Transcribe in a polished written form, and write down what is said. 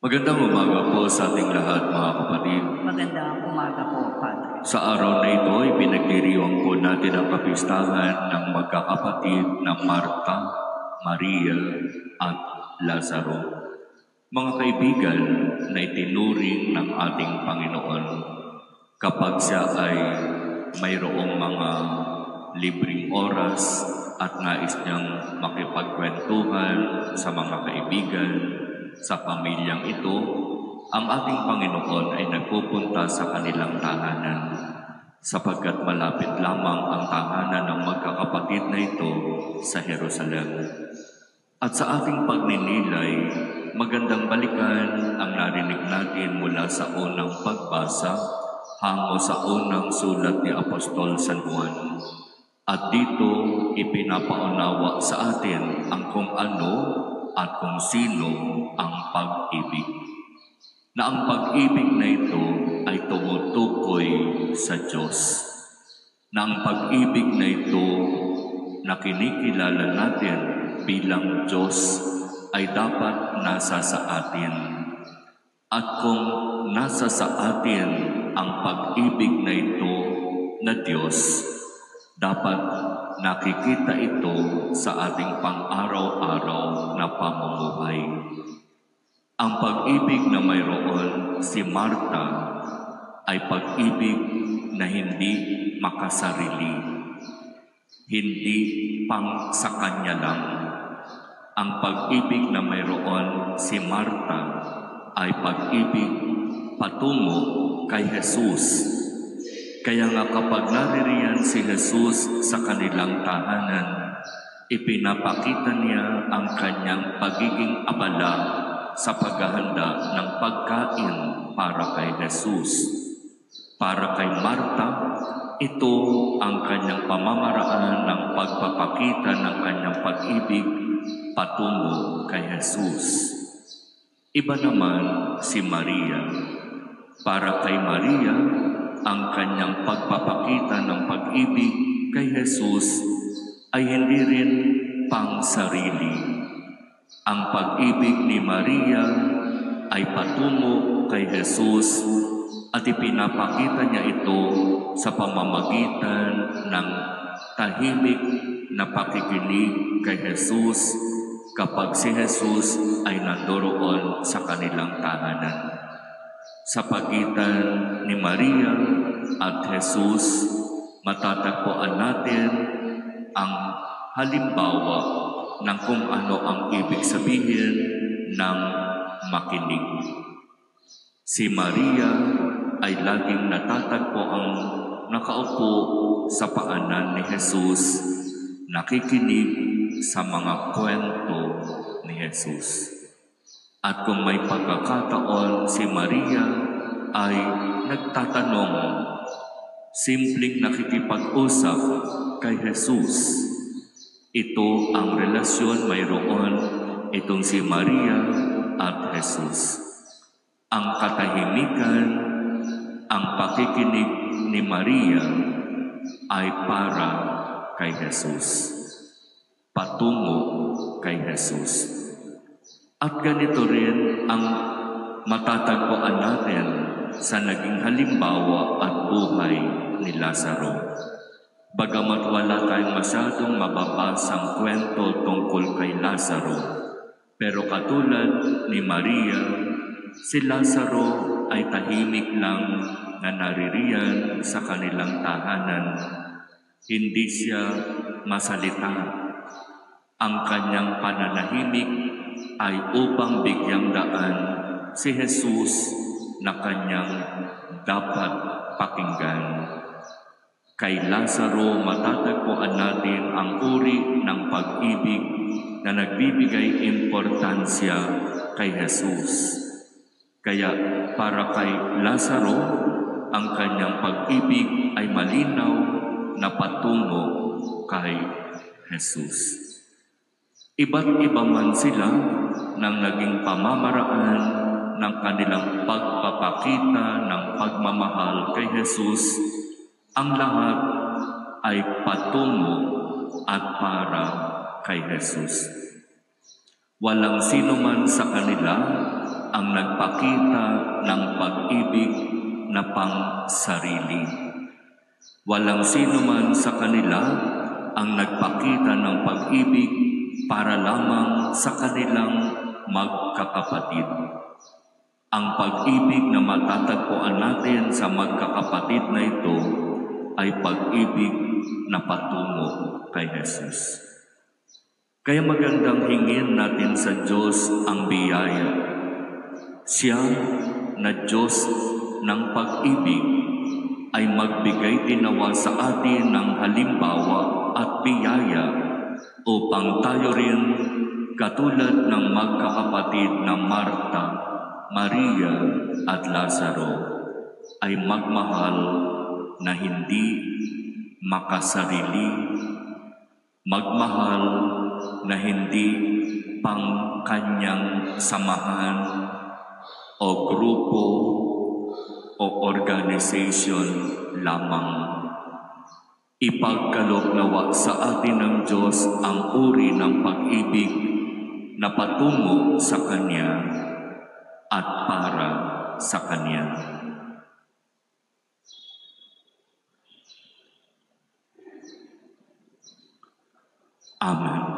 Magandang umaga po sa ating lahat, mga kapatid. Magandang umaga po, Padre. Sa araw na ito ay pinagdiriwang po natin ang kapistahan ng magkakapatid na Marta, Maria at Lazaro. Mga kaibigan na itinuring ng ating Panginoon kapag siya ay mayroong mga libreng oras at nais niyang makipagkwentuhan sa mga kaibigan, sa pamilyang ito, ang ating Panginoon ay nagpupunta sa kanilang tahanan sapagkat malapit lamang ang tahanan ng magkakapatid na ito sa Jerusalem. At sa ating pagninilay, magandang balikan ang narinig natin mula sa unang pagbasa hango sa unang sulat ni Apostol San Juan. At dito ipinapaunawa sa atin ang kung ano at kung sino ang pag-ibig. Na ang pag-ibig na ito ay tumutukoy sa Diyos. Na ang pag-ibig na ito na kinikilala natin bilang Diyos ay dapat nasa sa atin. At kung nasa sa atin ang pag-ibig na ito na Diyos, dapat nakikita ito sa ating pang-araw-araw na pamumuhay. Ang pag-ibig na mayroon si Marta ay pag-ibig na hindi makasarili, hindi pang sa kanya lang. Ang pag-ibig na mayroon si Marta ay pag-ibig patungo kay Jesus. Kaya nga kapag naririyan si Jesus sa kanilang tahanan, ipinapakita niya ang kanyang pagiging abala sa paghahanda ng pagkain para kay Jesus. Para kay Marta, ito ang kanyang pamamaraan ng pagpapakita ng kanyang pag-ibig patungo kay Jesus. Iba naman si Maria. Para kay Maria, ang kanyang pagpapakita ng pag-ibig kay Jesus ay hindi rin pang sarili. Ang pag-ibig ni Maria ay patungo kay Jesus at ipinapakita niya ito sa pamamagitan ng tahimik na pakikinig kay Jesus kapag si Jesus ay nandoroon sa kanilang tahanan. Sa pagitan ni Maria at Jesus, matatagpuan natin ang halimbawa ng kung ano ang ibig sabihin ng makinig. Si Maria ay laging natatagpo ang nakaupo sa paanan ni Jesus, nakikinig sa mga kwento ni Jesus. At kung may pagkakataon si Maria ay nagtatanong, simpleng nakikipag-usap kay Jesus. Ito ang relasyon mayroon itong si Maria at Jesus. Ang katahimikan, ang pakikinig ni Maria ay para kay Jesus, patungo kay Jesus. At ganito rin ang matatagpuan natin sa naging halimbawa at buhay ni Lazaro. Bagamat wala tayong masyadong mababasang kwento tungkol kay Lazaro, pero katulad ni Maria, si Lazaro ay tahimik lang na naririyan sa kanilang tahanan. Hindi siya masalita. Ang kanyang pananahimik ay upang bigyang daan si Jesus na kanyang dapat pakinggan. Kay Lazaro matatagpuan natin ang uri ng pag-ibig na nagbibigay importansya kay Jesus. Kaya para kay Lazaro, ang kanyang pag-ibig ay malinaw na patungo kay Jesus. Iba't iba man sila ng naging pamamaraan ng kanilang pagpapakita ng pagmamahal kay Jesus, ang lahat ay patungo at para kay Jesus. Walang sino man sa kanila ang nagpakita ng pag-ibig na pang-sarili. Walang sino man sa kanila ang nagpakita ng pag-ibig para lamang sa kanilang magkakapatid. Ang pag-ibig na matatagpuan natin sa magkakapatid na ito ay pag-ibig na patungo kay Jesus. Kaya magandang hingin natin sa Diyos ang biyaya. Siya na Diyos ng pag-ibig ay magbigay dinawa sa atin ng halimbawa at biyaya upang tayo rin katulad ng magkakapatid na Marta, Maria at Lazaro ay magmahal na hindi makasarili, magmahal na hindi pang kanyang samahan o grupo o organization lamang. Ipagkaloob nawa sa atin ng Diyos ang uri ng pag-ibig na patungo sa Kanya at para sa Kanya. Amen.